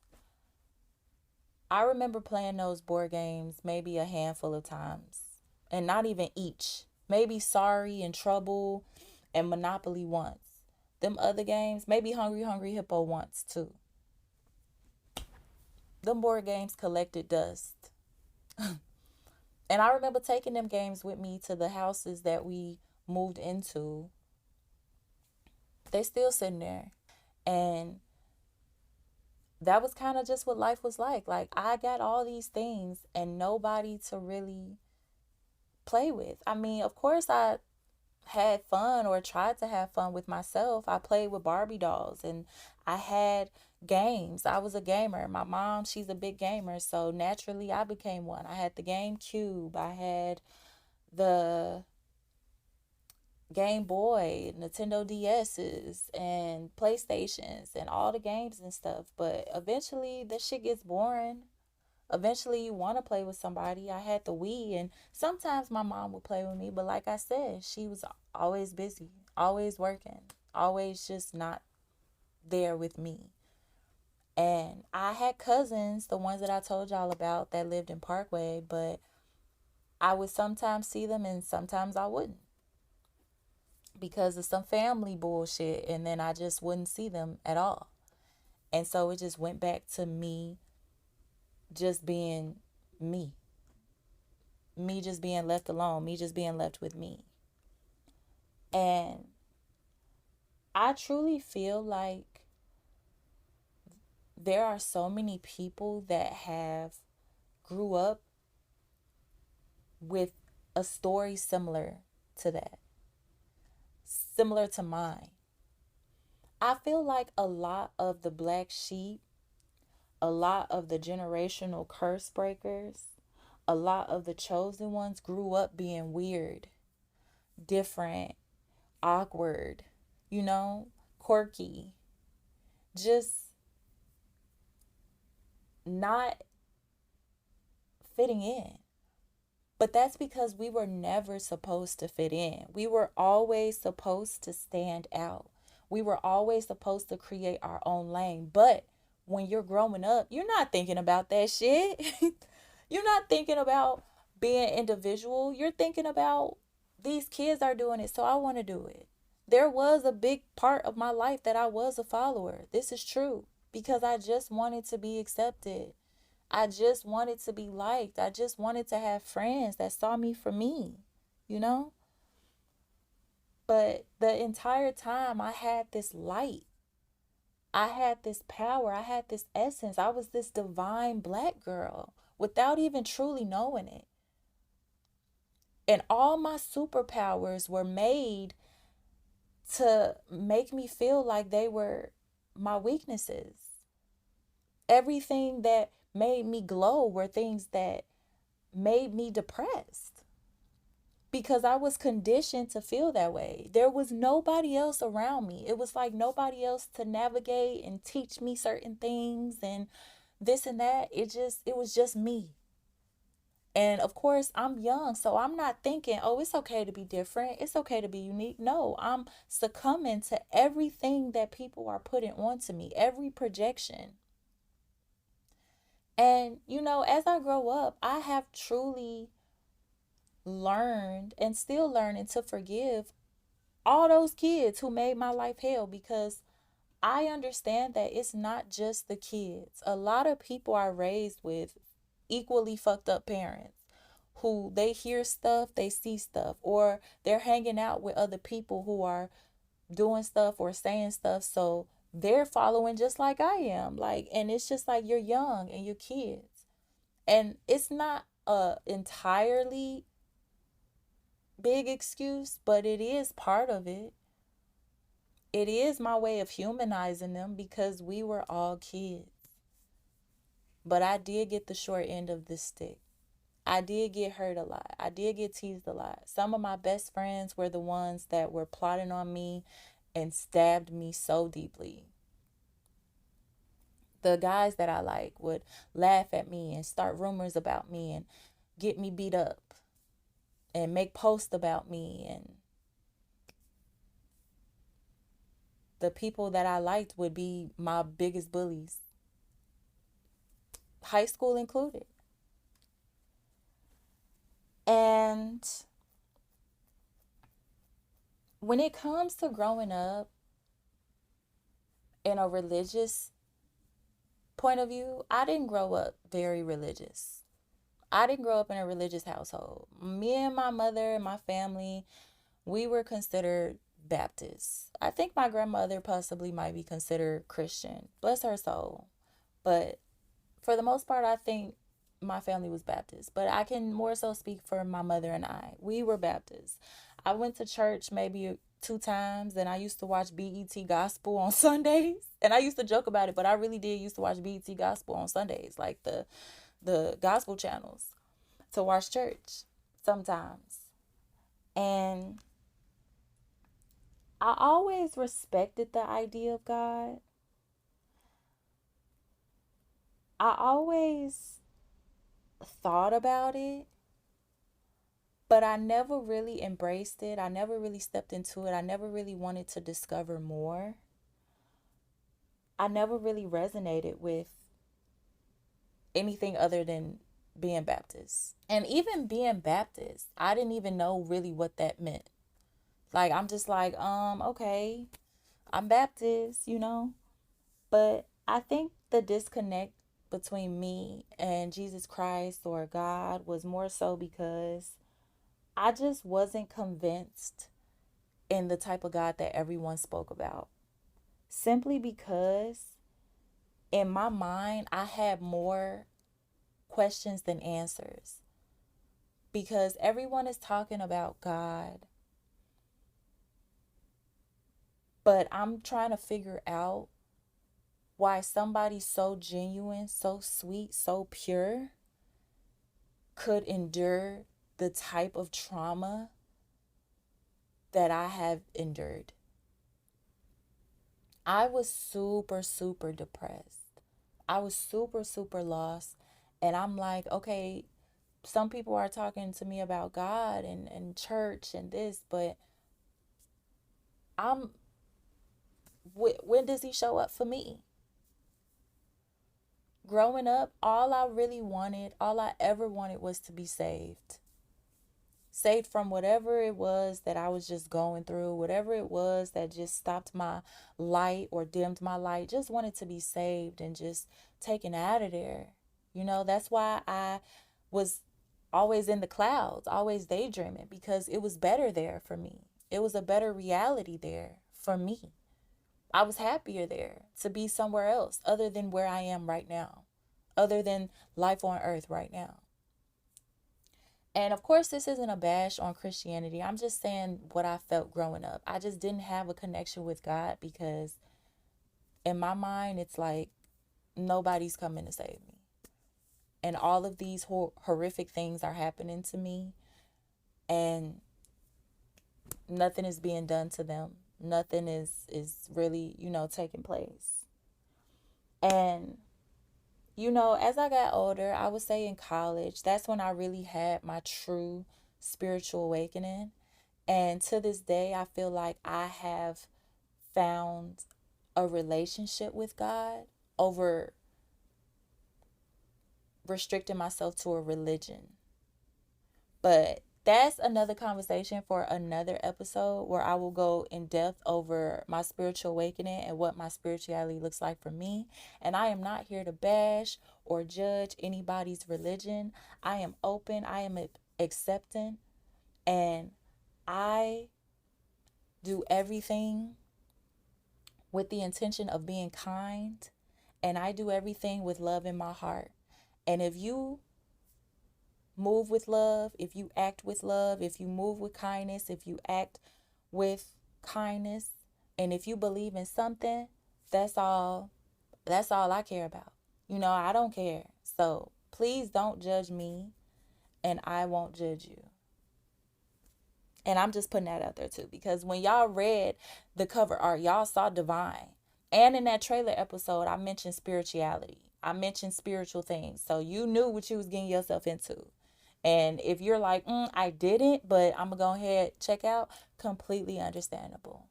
I remember playing those board games maybe a handful of times, and not even each. Maybe Sorry and Trouble and Monopoly once. Them other games, maybe Hungry Hungry Hippo once too. Them board games collected dust. And I remember taking them games with me to the houses that we moved into. They still sitting there. And that was kind of just what life was like. Like I got all these things and nobody to really play with. I mean, of course I had fun or tried to have fun with myself. I played with Barbie dolls and I had games. I was a gamer. My mom, she's a big gamer, so naturally I became one. I had the GameCube. I had the Game Boy, Nintendo DS's, and PlayStations, and all the games and stuff. But eventually, this shit gets boring. Eventually, you want to play with somebody. I had the Wii, and sometimes my mom would play with me. But like I said, she was always busy, always working, always just not there with me. And I had cousins, the ones that I told y'all about that lived in Parkway, but I would sometimes see them and sometimes I wouldn't because of some family bullshit, and then I just wouldn't see them at all. And so it just went back to me just being me. Me just being left alone, me just being left with me. And I truly feel like there are so many people that have grew up with a story similar to that, similar to mine. I feel like a lot of the black sheep, a lot of the generational curse breakers, a lot of the chosen ones grew up being weird, different, awkward, you know, quirky, just not fitting in. But that's because we were never supposed to fit in. We were always supposed to stand out. We were always supposed to create our own lane. But when you're growing up, you're not thinking about that shit. You're not thinking about being individual. You're thinking about these kids are doing it, so I want to do it. There was a big part of my life that I was a follower. This is true because I just wanted to be accepted. I just wanted to be liked. I just wanted to have friends that saw me for me, you know? But the entire time I had this light. I had this power. I had this essence. I was this divine black girl without even truly knowing it. And all my superpowers were made to make me feel like they were my weaknesses. Everything that made me glow were things that made me depressed because I was conditioned to feel that way. There was nobody else around me. It was like nobody else to navigate and teach me certain things and this and that. It was just me. And of course, I'm young, so I'm not thinking, oh, it's okay to be different. It's okay to be unique. No, I'm succumbing to everything that people are putting onto me, every projection. And, as I grow up, I have truly learned and still learning to forgive all those kids who made my life hell because I understand that it's not just the kids. A lot of people are raised with equally fucked up parents who they hear stuff, they see stuff, or they're hanging out with other people who are doing stuff or saying stuff. So they're following just like I am. Like, and it's just like you're young and you're kids. And it's not a entirely big excuse, but it is part of it. It is my way of humanizing them because we were all kids. But I did get the short end of the stick. I did get hurt a lot. I did get teased a lot. Some of my best friends were the ones that were plotting on me and stabbed me so deeply. The guys that I like would laugh at me and start rumors about me and get me beat up and make posts about me. And the people that I liked would be my biggest bullies, high school included. And when it comes to growing up in a religious point of view, I didn't grow up very religious. I didn't grow up in a religious household. Me and my mother and my family, we were considered Baptists. I think my grandmother possibly might be considered Christian. Bless her soul. But for the most part, I think my family was Baptist. But I can more so speak for my mother and I. We were Baptists. I went to church maybe 2 times, and I used to watch BET Gospel on Sundays. And I used to joke about it, but I really did used to watch BET Gospel on Sundays, like the gospel channels, to watch church sometimes. And I always respected the idea of God. I always thought about it, but I never really embraced it. I never really stepped into it. I never really wanted to discover more. I never really resonated with anything other than being Baptist. And even being Baptist, I didn't even know really what that meant. Like, I'm just like, okay, I'm Baptist. But I think the disconnect between me and Jesus Christ or God was more so because I just wasn't convinced in the type of God that everyone spoke about. Simply because in my mind, I had more questions than answers. Because everyone is talking about God, but I'm trying to figure out why somebody so genuine, so sweet, so pure could endure the type of trauma that I have endured. I was super, super depressed. I was super, super lost. And I'm like, okay, some people are talking to me about God and church and this, but I'm, when does he show up for me? Growing up, all I really wanted, all I ever wanted was to be saved. Saved from whatever it was that I was just going through, whatever it was that just stopped my light or dimmed my light. Just wanted to be saved and just taken out of there. That's why I was always in the clouds, always daydreaming, because it was better there for me. It was a better reality there for me. I was happier there to be somewhere else other than where I am right now, other than life on earth right now. And of course, this isn't a bash on Christianity. I'm just saying what I felt growing up. I just didn't have a connection with God because in my mind, it's like nobody's coming to save me. And all of these horrific things are happening to me, and nothing is being done to them. Nothing is really, taking place. And as I got older, I would say in college, that's when I really had my true spiritual awakening. And to this day, I feel like I have found a relationship with God over restricting myself to a religion. But that's another conversation for another episode where I will go in depth over my spiritual awakening and what my spirituality looks like for me. And I am not here to bash or judge anybody's religion. I am open, I am accepting, and I do everything with the intention of being kind, and I do everything with love in my heart. And if you move with love, if you act with love, if you move with kindness, if you act with kindness, and if you believe in something, that's all I care about. I don't care. So please don't judge me, and I won't judge you. And I'm just putting that out there too, because when y'all read the cover art, y'all saw divine. And in that trailer episode, I mentioned spirituality. I mentioned spiritual things. So you knew what you was getting yourself into. And if you're like, I didn't, but I'm going to go ahead, check out, completely understandable.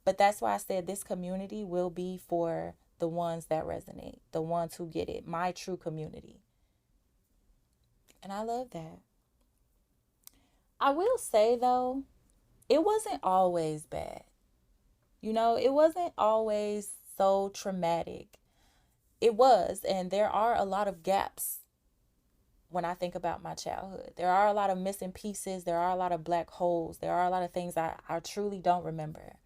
But that's why I said this community will be for the ones that resonate, the ones who get it, my true community. And I love that. I will say, though, it wasn't always bad. It wasn't always so traumatic. It was, and there are a lot of gaps when I think about my childhood. There are a lot of missing pieces. There are a lot of black holes. There are a lot of things I truly don't remember.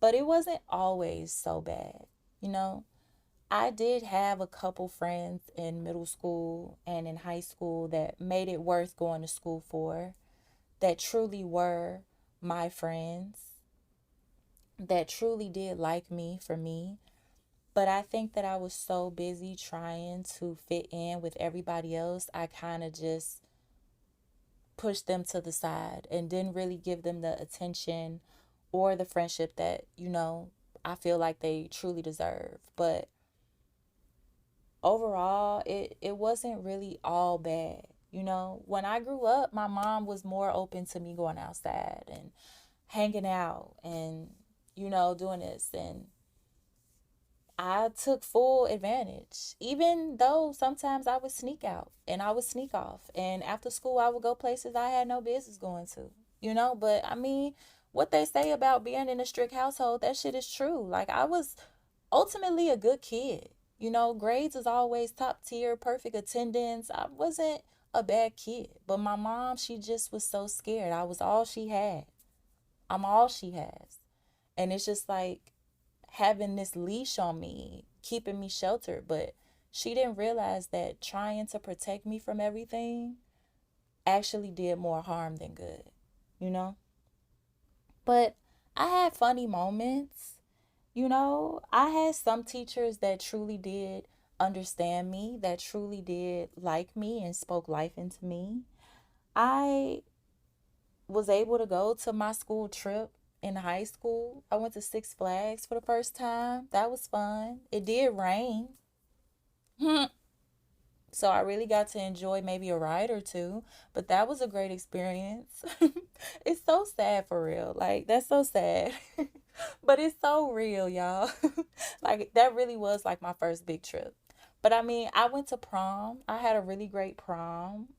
But it wasn't always so bad. I did have a couple friends in middle school and in high school that made it worth going to school for, that truly were my friends, that truly did like me for me. But I think that I was so busy trying to fit in with everybody else, I kind of just pushed them to the side and didn't really give them the attention or the friendship that, I feel like they truly deserve. But overall, it wasn't really all bad. When I grew up, my mom was more open to me going outside and hanging out and, doing this. And I took full advantage, even though sometimes I would sneak out and I would sneak off. And after school, I would go places I had no business going to, But I mean, what they say about being in a strict household, that shit is true. Like, I was ultimately a good kid. Grades is always top tier, perfect attendance. I wasn't a bad kid. But my mom, she just was so scared. I was all she had. I'm all she has. And it's just like having this leash on me, keeping me sheltered. But she didn't realize that trying to protect me from everything actually did more harm than good, you know? But I had funny moments. I had some teachers that truly did understand me, that truly did like me and spoke life into me. I was able to go to my school trip in high school. I went to Six Flags for the first time. That was fun. It did rain. So I really got to enjoy maybe a ride or two, but that was a great experience. It's so sad for real. Like, that's so sad. But it's so real, y'all. Like, that really was like my first big trip. But I mean, I went to prom. I had a really great prom.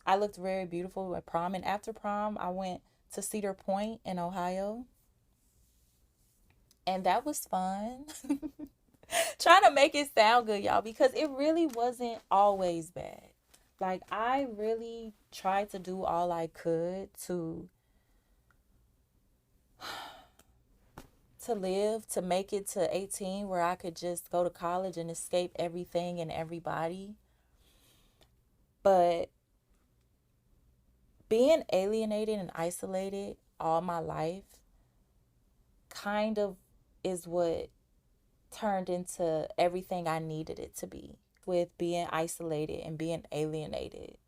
I looked very beautiful at prom. And after prom, I went to Cedar Point in Ohio. And that was fun. Trying to make it sound good, y'all, because it really wasn't always bad. Like, I really tried to do all I could to live, to make it to 18 where I could just go to college and escape everything and everybody. But being alienated and isolated all my life kind of is what turned into everything I needed it to be, with being isolated and being alienated.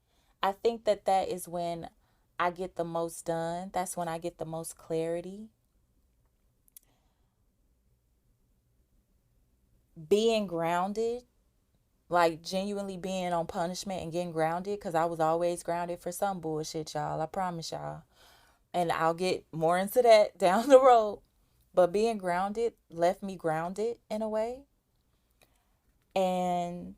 I think that that is when I get the most done. That's when I get the most clarity. Being grounded, like genuinely being on punishment and getting grounded, because I was always grounded for some bullshit, y'all. I promise y'all. And I'll get more into that down the road. But being grounded left me grounded in a way. And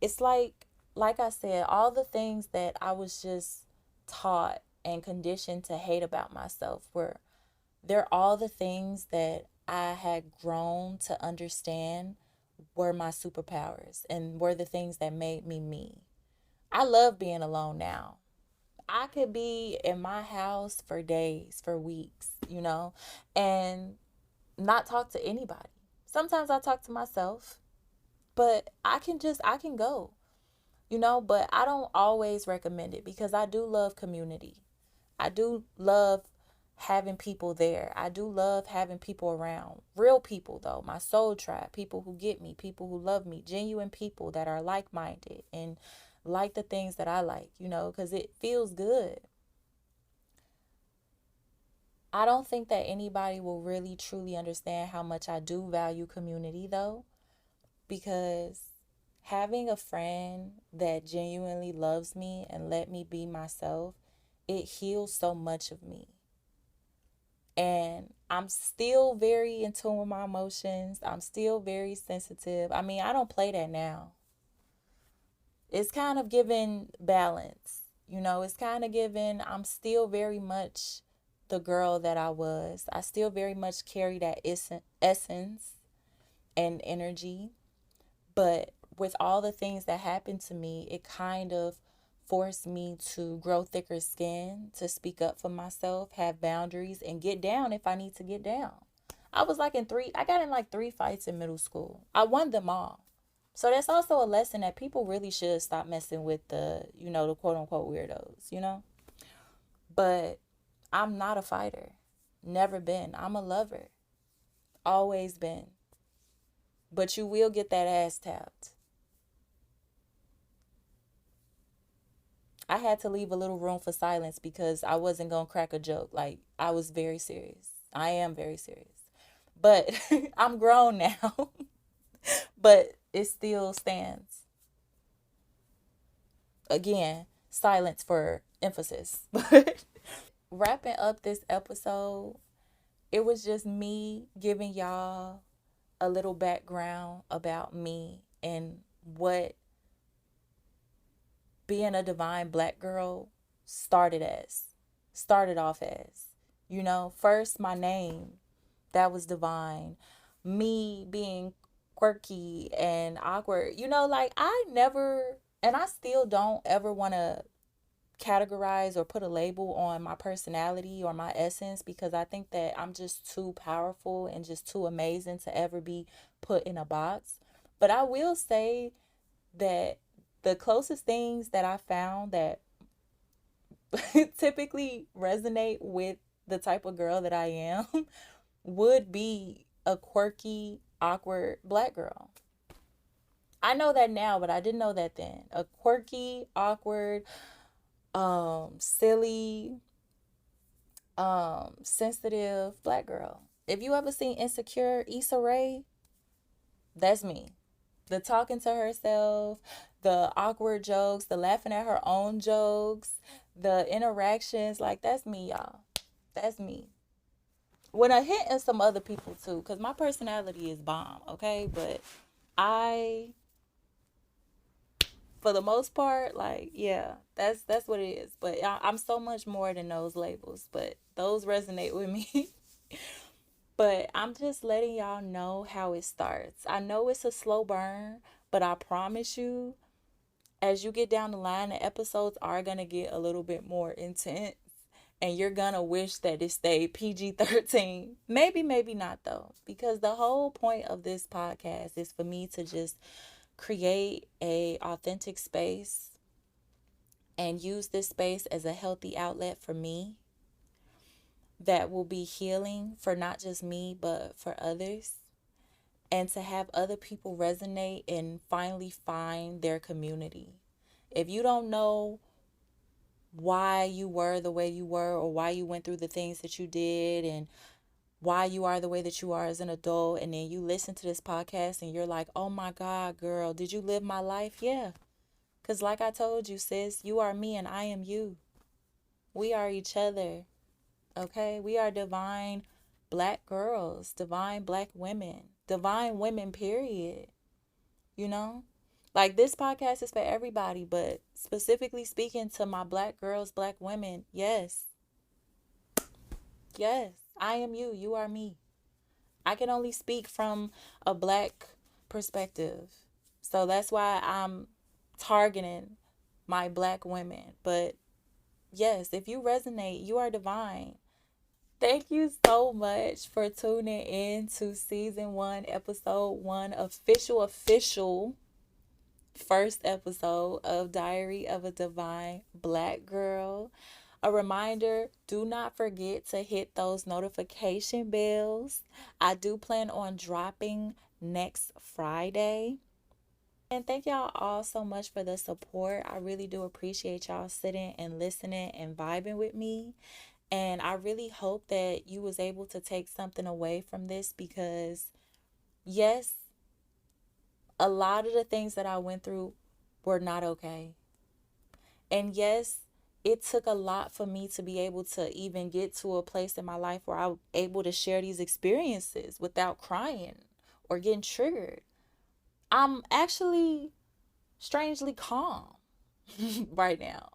it's like I said, all the things that I was just taught and conditioned to hate about myself were, they're all the things that I had grown to understand were my superpowers and were the things that made me me. I love being alone now. I could be in my house for days, for weeks, and not talk to anybody. Sometimes I talk to myself, but I can go, but I don't always recommend it because I do love community. I do love having people there. I do love having people around. Real people, though, my soul tribe, people who get me, people who love me, genuine people that are like minded and like the things that I like, because it feels good. I don't think that anybody will really truly understand how much I do value community, though, because having a friend that genuinely loves me and let me be myself, it heals so much of me. And I'm still very in tune with my emotions. I'm still very sensitive. I mean, I don't play that now. It's kind of given balance. It's kind of given, I'm still very much the girl that I was. I still very much carry that essence and energy. But with all the things that happened to me, it kind of forced me to grow thicker skin, to speak up for myself, have boundaries, and get down if I need to get down. I got in like 3 fights in middle school. I won them all. So that's also a lesson that people really should stop messing with the quote unquote weirdos. But I'm not a fighter. Never been. I'm a lover. Always been. But you will get that ass tapped. I had to leave a little room for silence because I wasn't going to crack a joke. Like, I was very serious. I am very serious. But I'm grown now. But it still stands. Again, silence for emphasis. Wrapping up this episode, it was just me giving y'all a little background about me and what being a divine black girl started off as. First my name, that was divine. Me being quirky and awkward. Like I never, and I still don't ever want to categorize or put a label on my personality or my essence, because I think that I'm just too powerful and just too amazing to ever be put in a box. But I will say that the closest things that I found that typically resonate with the type of girl that I am would be a quirky, awkward black girl. I know that now, but I didn't know that then. A quirky, awkward, silly, sensitive black girl. If you ever seen Insecure, Issa Rae, that's me. The talking to herself, the awkward jokes, the laughing at her own jokes, the interactions, like that's me, y'all. That's me. When I hit and some other people too, because my personality is bomb, okay? But I, for the most part, like, yeah, that's what it is. But I'm so much more than those labels, but those resonate with me. But I'm just letting y'all know how it starts. I know it's a slow burn, but I promise you, as you get down the line, the episodes are going to get a little bit more intense. And you're going to wish that it stayed PG-13. Maybe, maybe not, though. Because the whole point of this podcast is for me to just create a authentic space and use this space as a healthy outlet for me that will be healing for not just me, but for others. And to have other people resonate and finally find their community. If you don't know why you were the way you were, or why you went through the things that you did, and why you are the way that you are as an adult, and then you listen to this podcast and you're like, oh my God, girl, did you live my life? Yeah. Because like I told you, sis, you are me and I am you. We are each other. Okay? We are divine black girls, divine black women, divine women, period. You know? Like, this podcast is for everybody, but specifically speaking to my black girls, black women, yes, yes, I am you. You are me. I can only speak from a black perspective. So that's why I'm targeting my black women. But yes, if you resonate, you are divine. Thank you so much for tuning in to season 1, episode 1, official first episode of Diary of a Divine Black Girl. A reminder, do not forget to hit those notification bells. I do plan on dropping next Friday. And thank y'all all so much for the support. I really do appreciate y'all sitting and listening and vibing with me. And I really hope that you was able to take something away from this, because yes, a lot of the things that I went through were not okay. And yes, it took a lot for me to be able to even get to a place in my life where I was able to share these experiences without crying or getting triggered. I'm actually strangely calm right now.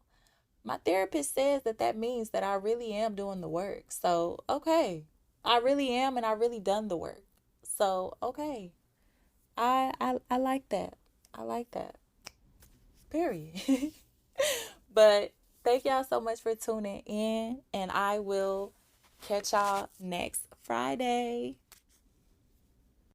My therapist says that that means that I really am doing the work. So, okay. I really am, and I really done the work. So, okay. I like that. I like that. Period. But thank y'all so much for tuning in, and I will catch y'all next Friday.